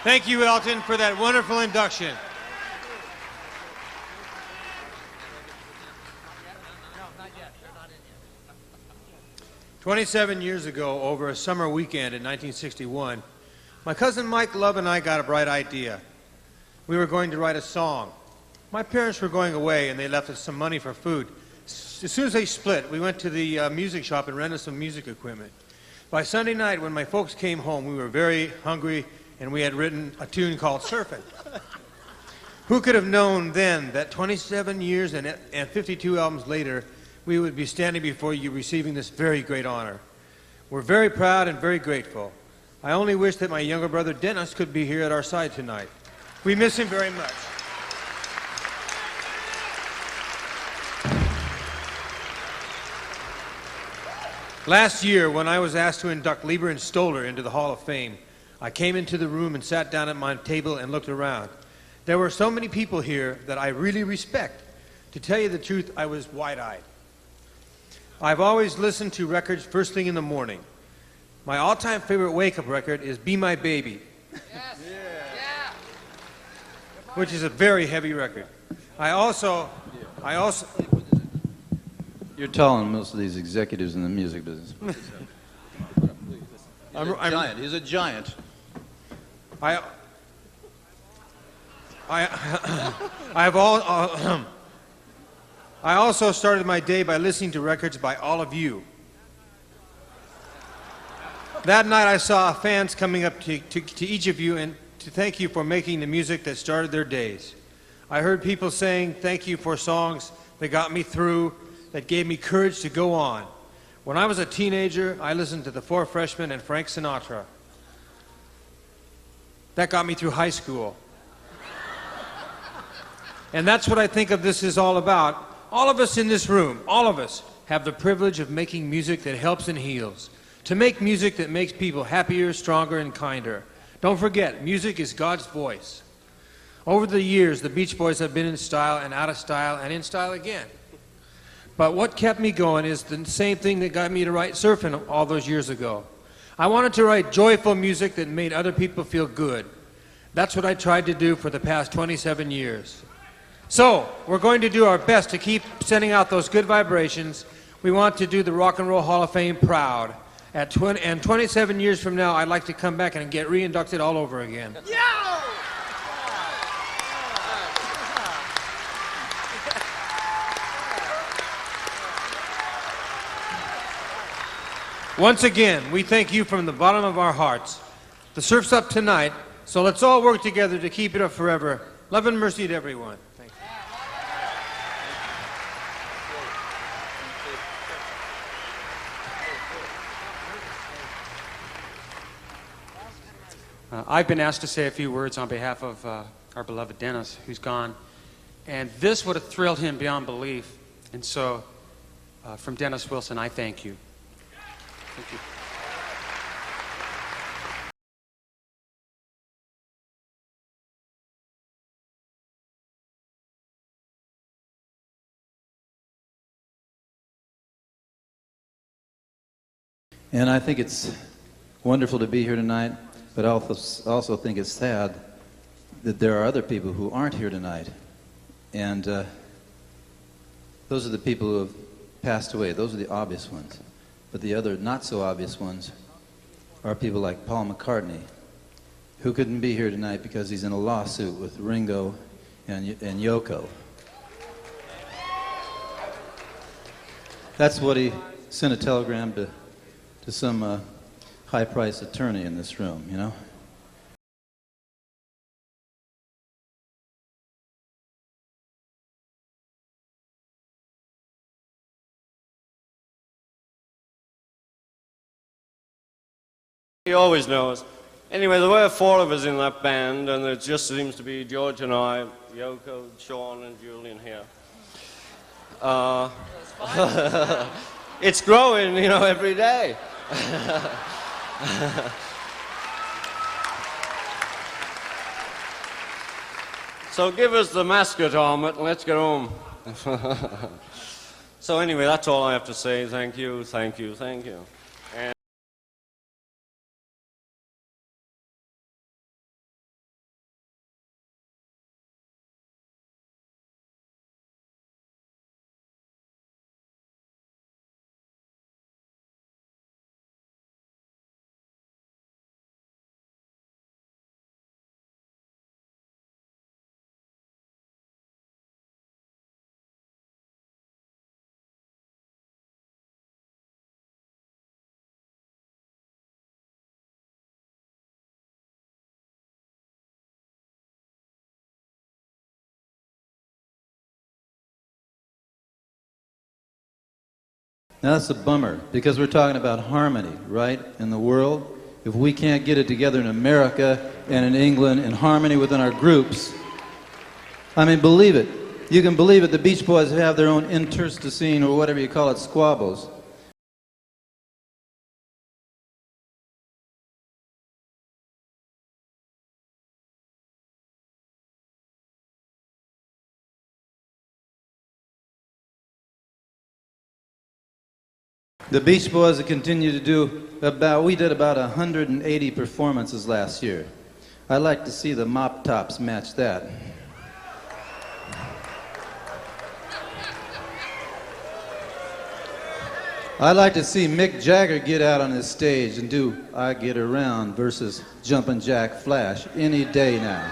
Thank you, Elton, for that wonderful induction. No, not yet. They're not in yet. 27 years ago, over a summer weekend in 1961, my cousin Mike Love and I got a bright idea. We were going to write a song. My parents were going away, and they left us some money for food. As soon as they split, we went to the music shop and rented some music equipment. By Sunday night, when my folks came home, we were very hungry, and we had written a tune called Surfin'. Who could have known then that 27 years and 52 albums later, we would be standing before you receiving this very great honor. We're very proud and very grateful. I only wish that my younger brother Dennis could be here at our side tonight. We miss him very much. Last year, when I was asked to induct Lieber and Stoller into the Hall of Fame, I came into the room and sat down at my table and looked around. There were so many people here that I really respect. To tell you the truth, I was wide-eyed. I've always listened to records first thing in the morning. My all-time favorite wake-up record is Be My Baby, yes. Yeah. Which is a very heavy record. I also You're telling most of these executives in the music business. He's a giant. I also started my day by listening to records by all of you. That night I saw fans coming up to each of you and to thank you for making the music that started their days. I heard people saying thank you for songs that got me through, that gave me courage to go on. When I was a teenager, I listened to the Four Freshmen and Frank Sinatra. That got me through high school. And that's what I think of this is all about. All of us in this room, all of us, have the privilege of making music that helps and heals. To make music that makes people happier, stronger, and kinder. Don't forget, music is God's voice. Over the years, the Beach Boys have been in style and out of style and in style again. But what kept me going is the same thing that got me to write Surfin' all those years ago. I wanted to write joyful music that made other people feel good. That's what I tried to do for the past 27 years. So, we're going to do our best to keep sending out those good vibrations. We want to do the Rock and Roll Hall of Fame proud. And 27 years from now, I'd like to come back and get re-inducted all over again. Yeah! Once again, we thank you from the bottom of our hearts. The surf's up tonight, so let's all work together to keep it up forever. Love and mercy to everyone. Thank you. I've been asked to say a few words on behalf of our beloved Dennis, who's gone. And this would have thrilled him beyond belief. And so, from Dennis Wilson, I thank you. Thank you. And I think it's wonderful to be here tonight, but I also think it's sad that there are other people who aren't here tonight. And those are the people who have passed away. Those are the obvious ones. But the other not-so-obvious ones are people like Paul McCartney, who couldn't be here tonight because he's in a lawsuit with Ringo and Yoko. That's what he sent a telegram to some high-priced attorney in this room, you know? He always knows. Anyway, there were four of us in that band, and it just seems to be George and I, Yoko, Sean, and Julian here. It's growing, you know, every day. So give us the mascot helmet and let's get home. So anyway, that's all I have to say. Thank you, thank you, thank you. Now that's a bummer, because we're talking about harmony, right, in the world. If we can't get it together in America and in England in harmony within our groups, I mean, believe it. You can believe it, the Beach Boys have their own internecine, or whatever you call it, squabbles. The Beach Boys have continued to do we did about 180 performances last year. I'd like to see the Mop Tops match that. I'd like to see Mick Jagger get out on his stage and do I Get Around versus Jumpin' Jack Flash any day now.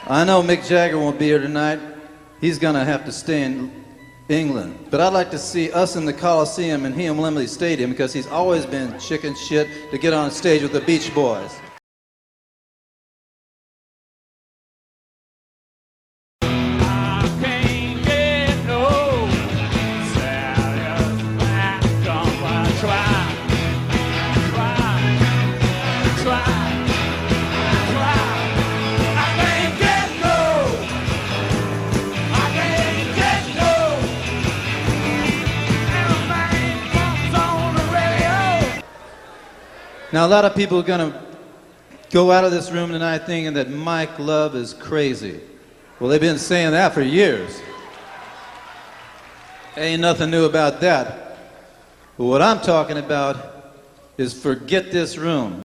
I know Mick Jagger won't be here tonight. He's gonna have to stay in England. But I'd like to see us in the Coliseum and him Wembley Stadium, because he's always been chicken shit to get on stage with the Beach Boys. Now, a lot of people are going to go out of this room tonight thinking that Mike Love is crazy. Well, they've been saying that for years. Ain't nothing new about that. But what I'm talking about is forget this room.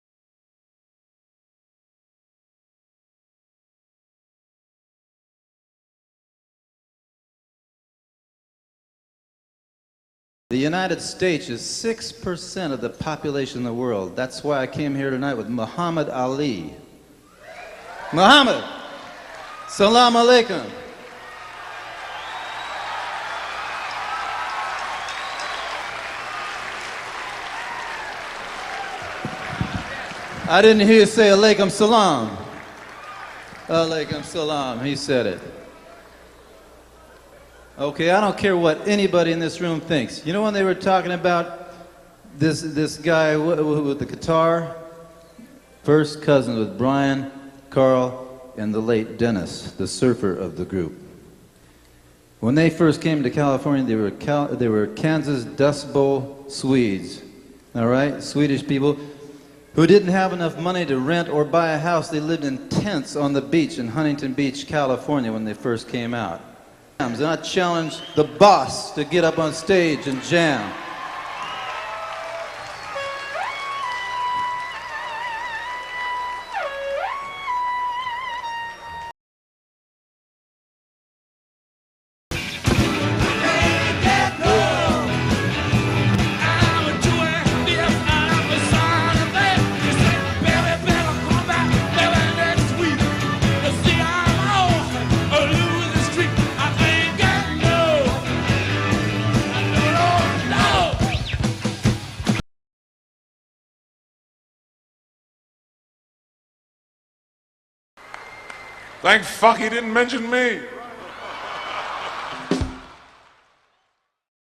The United States is 6% of the population of the world. That's why I came here tonight with Muhammad Ali. Muhammad, salam alaikum. I didn't hear you say alaikum salam. Alaikum salam, he said it. Okay, I don't care what anybody in this room thinks. You know when they were talking about this guy with the guitar? First cousin with Brian, Carl, and the late Dennis, the surfer of the group. When they first came to California, they were Kansas Dust Bowl Swedes. All right, Swedish people who didn't have enough money to rent or buy a house. They lived in tents on the beach in Huntington Beach, California when they first came out. And I challenged the boss to get up on stage and jam. Thank fuck he didn't mention me.